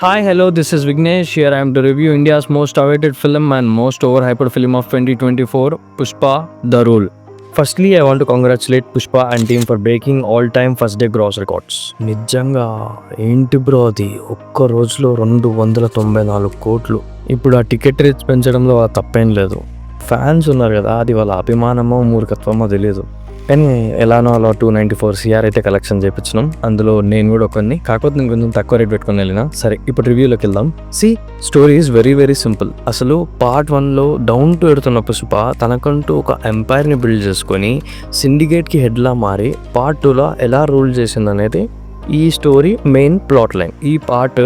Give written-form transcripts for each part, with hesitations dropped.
Hi, hello, this is Vignesh. Here I am to review India's most awaited film and most overhyped film of 2024, Pushpa The Rule. Firstly, I want to congratulate Pushpa and team for breaking all-time first-day gross records. నిజంగా ఏంటి bro అది ఒక్క రోజులో 294 కోట్లు. ఇప్పుడు ఆ ticket rates పెంచడంలో తప్పేం లేదు. ఫ్యాన్స్ ఉన్నారు కదా, అది వాళ్ళ అభిమానమో మూర్ఖత్వమో తెలియదు. కానీ ఎలానో అలా 294 CR అయితే కలెక్షన్ చేయించినాం. అందులో నేను కూడా ఒకరిని, కాకపోతే నేను కొంచెం తక్కువ రేట్ పెట్టుకుని వెళ్ళినా. సరే, ఇప్పుడు రివ్యూలోకి వెళ్దాం. Story is very very simple. అసలు పార్ట్ 1లో డౌన్ టు ఎడుతున్న పుష్ప తనకంటూ ఒక ఎంపైర్ని బిల్డ్ చేసుకొని సిండికేట్కి హెడ్లా మారి పార్ట్ 2లో ఎలా రూల్ చేసింది అనేది ఈ స్టోరీ మెయిన్ ప్లాట్ లైన్. ఈ పార్ట్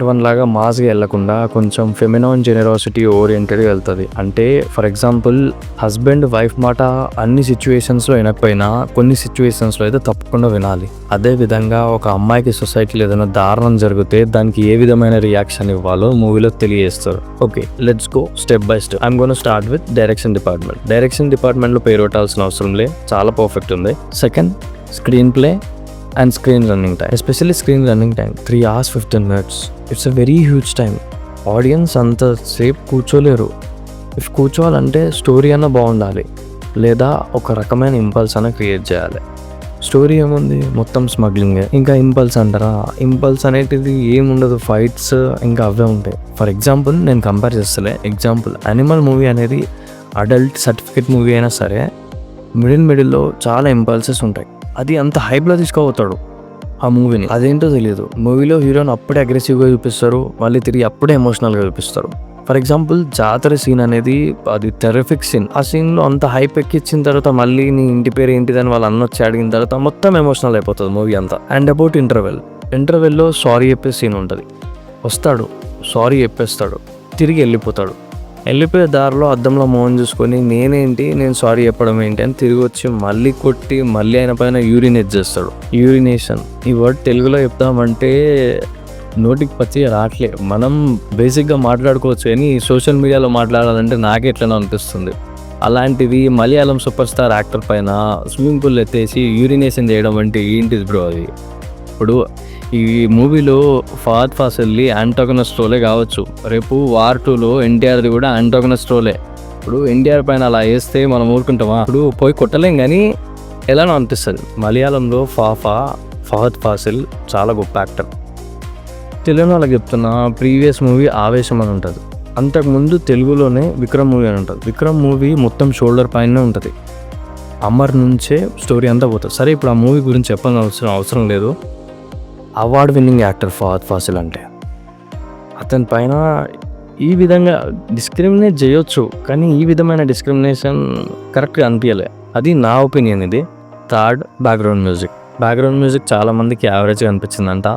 1 లాగా మాస్గా వెళ్లకుండా కొంచెం ఫెమినైన్ జెనరాసిటీ ఓరియంటెడ్గా వెళ్తుంది. అంటే ఫర్ ఎగ్జాంపుల్ హస్బెండ్ వైఫ్ మాట అన్ని సిచ్యువేషన్స్లో వినకపోయినా కొన్ని సిచ్యువేషన్స్లో అయితే తప్పకుండా వినాలి. అదే విధంగా ఒక అమ్మాయికి సొసైటీలో ఏదైనా దారుణం జరిగితే దానికి ఏ విధమైన రియాక్షన్ ఇవ్వాలో మూవీలో తెలియజేస్తారు. Okay, let's go step by step. I'm gonna start with direction department. Direction డిపార్ట్మెంట్లో పేరు పెట్టాల్సిన అవసరం లే, చాలా పర్ఫెక్ట్ ఉంది. Second, screen play and screen running time, especially screen running time 3 hours 15 minutes. It's a very huge time. Audience అంత సేపు కూర్చోలేరు. If కూర్చోవాలంటే story అన్న బాగుండాలి, లేదా ఒక రకమైన ఇంపల్స్ అన్న క్రియేట్ చేయాలి. స్టోరీ ఏముంది, మొత్తం స్మగ్లింగే. ఇంకా ఇంపల్స్ అంటారా, ఇంపల్స్ అనేటిది ఏముండదు, ఫైట్స్ ఇంకా అవే ఉంటాయి. ఫర్ ఎగ్జాంపుల్ నేను కంపేర్ చేస్తలే, ఎగ్జాంపుల్ యానిమల్ మూవీ అనేది అడల్ట్ సర్టిఫికేట్ మూవీ అయినా సరే మిడిల్లో చాలా ఇంపల్సెస్ ఉంటాయి. అది అంత హైప్లో తీసుకోపోతాడు ఆ మూవీని, అదేంటో తెలియదు. మూవీలో హీరోని అప్పుడే అగ్రెసివ్గా చూపిస్తారు, మళ్ళీ తిరిగి అప్పుడే ఎమోషనల్గా చూపిస్తారు. ఫర్ ఎగ్జాంపుల్ జాతర సీన్ అనేది అది టెరిఫిక్ సీన్. ఆ సీన్లో అంత హైప్ ఎక్కించిన తర్వాత మళ్ళీ నీ ఇంటి పేరు ఏంటిదని వాళ్ళు అన్నొచ్చి అడిగిన తర్వాత మొత్తం ఎమోషనల్ అయిపోతుంది మూవీ అంతా. అండ్ అబౌట్ ఇంటర్వెల్లో సారీ చెప్పే సీన్ ఉంటుంది. వస్తాడు, సారీ చెప్పేస్తాడు, తిరిగి వెళ్ళిపోయే దారిలో అద్దంలో మోహన్ చూసుకొని నేను సారీ చెప్పడం ఏంటి అని తిరిగి వచ్చి మళ్ళీ కొట్టి మళ్ళీ ఆయన పైన యూరినేట్ చేస్తాడు. యూరినేషన్ ఈ వర్డ్ తెలుగులో చెప్తామంటే నోటికి పచ్చి రావట్లే. మనం బేసిక్గా మాట్లాడుకోవచ్చు కానీ సోషల్ మీడియాలో మాట్లాడాలంటే నాకే ఎట్లనో అనిపిస్తుంది. అలాంటిది మలయాళం సూపర్ స్టార్ యాక్టర్ పైన స్విమ్మింగ్ పూల్ ఎత్తేసి యూరినేషన్ చేయడం అంటే ఏంటిది బ్రో అది? ఇప్పుడు ఈ మూవీలో ఫహద్ ఫాసిల్ది యాంటాగనిస్ట్ రోలే కావచ్చు, రేపు వార్ 2లో ఎన్టీఆర్ది కూడా యాంటాగనిస్ట్ రోలే. ఇప్పుడు ఎన్టీఆర్ పైన అలా వేస్తే మనం ఊరుకుంటామా? ఇప్పుడు పోయి కొట్టలేం, కానీ ఎలానో అనిపిస్తుంది. మలయాళంలో ఫహద్ ఫాసిల్ చాలా గొప్ప యాక్టర్. తెలుగు వాళ్ళకి చెప్తున్నా, ప్రీవియస్ మూవీ ఆవేశం అని ఉంటుంది, అంతకుముందు తెలుగులోనే విక్రమ్ మూవీ అని ఉంటుంది. విక్రమ్ మూవీ మొత్తం షోల్డర్ పైనే ఉంటుంది, అమర్ నుంచే స్టోరీ అంతా పోతుంది. సరే, ఇప్పుడు ఆ మూవీ గురించి చెప్పాల్సిన అవసరం లేదు. Award winning actor Fahadh Faasil అంటే అతని పైన ఈ విధంగా డిస్క్రిమినేట్ చేయొచ్చు, కానీ ఈ విధమైన డిస్క్రిమినేషన్ కరెక్ట్గా అనిపించలే. అది నా ఒపీనియన్. ఇది థర్డ్, బ్యాక్గ్రౌండ్ మ్యూజిక్ చాలామందికి యావరేజ్గా అనిపించిందంట,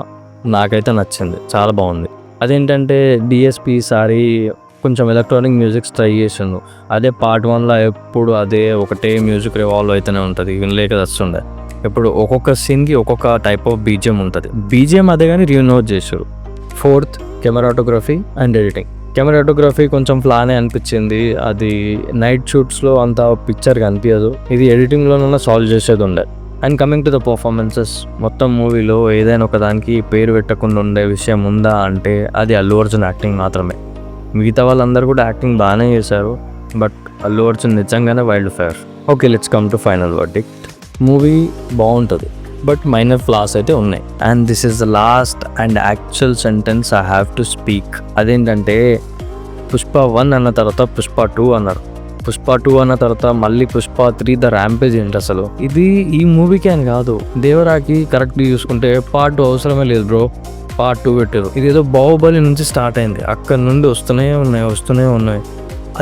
నాకైతే నచ్చింది, చాలా బాగుంది. అదేంటంటే డిఎస్పి సారి కొంచెం ఎలక్ట్రానిక్ మ్యూజిక్స్ ట్రై చేసిండు. అదే పార్ట్ 1లో ఎప్పుడు అదే ఒకటే మ్యూజిక్ రివాల్వ్ అయితేనే ఉంటుంది, వినలేక వస్తుండే. ఇప్పుడు ఒక్కొక్క సీన్కి ఒక్కొక్క టైప్ ఆఫ్ బీజిఎం ఉంటుంది. బీజిఎం అదే కానీ రీనోట్ చేశారు. ఫోర్త్, కెమెరాటోగ్రఫీ అండ్ ఎడిటింగ్. కెమెరాటోగ్రఫీ కొంచెం ఫ్లానే అనిపించింది, అది నైట్ షూట్స్లో అంత పిక్చర్గా అనిపించదు. ఇది ఎడిటింగ్లోనన్నా సాల్వ్ చేసేది ఉండే. And coming to the performances, మొత్తం మూవీలో ఏదైనా ఒక దానికి పేరు పెట్టకుండా ఉండే విషయం ఉందా అంటే అది అల్లు అర్జున్ యాక్టింగ్ మాత్రమే. మిగతా వాళ్ళందరూ కూడా యాక్టింగ్ బాగానే చేశారు, బట్ అల్లు అర్జున్ నిజంగానే wild fire. Okay, let's come to final verdict. Movie బాగుంటుంది, బట్ మైనర్ ఫ్లాస్ అయితే ఉన్నాయి. And this is the last and actual sentence I have to speak. అదేంటంటే పుష్ప 1 అన్న తర్వాత పుష్ప 2 అన్నారు, పుష్ప 2 అన్న తర్వాత మళ్ళీ పుష్ప 3 ద ర్యాంపేజ్ ఏంటి అసలు? ఇది ఈ మూవీకి అని కాదు, దేవరాకి కరెక్ట్గా చూసుకుంటే పార్ట్ 2 అవసరమే లేదు బ్రో, పార్ట్ 2 పెట్టారు. ఇదేదో బాహుబలి నుంచి స్టార్ట్ అయింది, అక్కడ నుండి వస్తూనే ఉన్నాయి.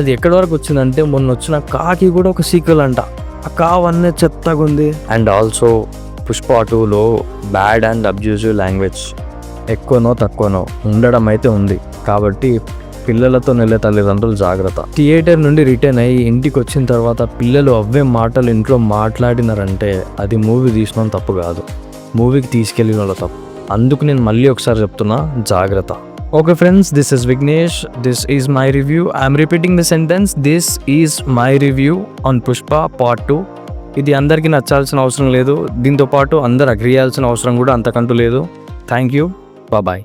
అది ఎక్కడి వరకు వచ్చిందంటే మొన్న వచ్చిన కాకి కూడా ఒక సీక్వెల్ అంట, ఆ కావన్నీ చెత్తగా ఉంది. అండ్ ఆల్సో పుష్ప 2లో బ్యాడ్ అండ్ అబ్యూజివ్ లాంగ్వేజ్ ఎక్కువనో తక్కువనో ఉండడం అయితే ఉంది. కాబట్టి పిల్లలతో నెల్లే తల్లిదండ్రులు జాగ్రత్త. థియేటర్ నుండి రిటర్న్ అయ్యి ఇంటికి వచ్చిన తర్వాత పిల్లలు అవే మాటలు ఇంట్లో మాట్లాడినారంటే అది మూవీ తీసిన తప్పు కాదు, మూవీకి తీసుకెళ్ళిన వాళ్ళ తప్పు. అందుకు నేను మళ్ళీ ఒకసారి చెప్తున్నా, జాగ్రత్త. Okay friends, this is Vignesh. This is my review. I am repeating the sentence. This is my review on Pushpa Part 2. ఇది అందరికీ నచ్చాల్సిన అవసరం లేదు, దీంతో పాటు అందరు అగ్రీ చేయాల్సిన అవసరం కూడా అంతకంటూ లేదు. Thank you, bye.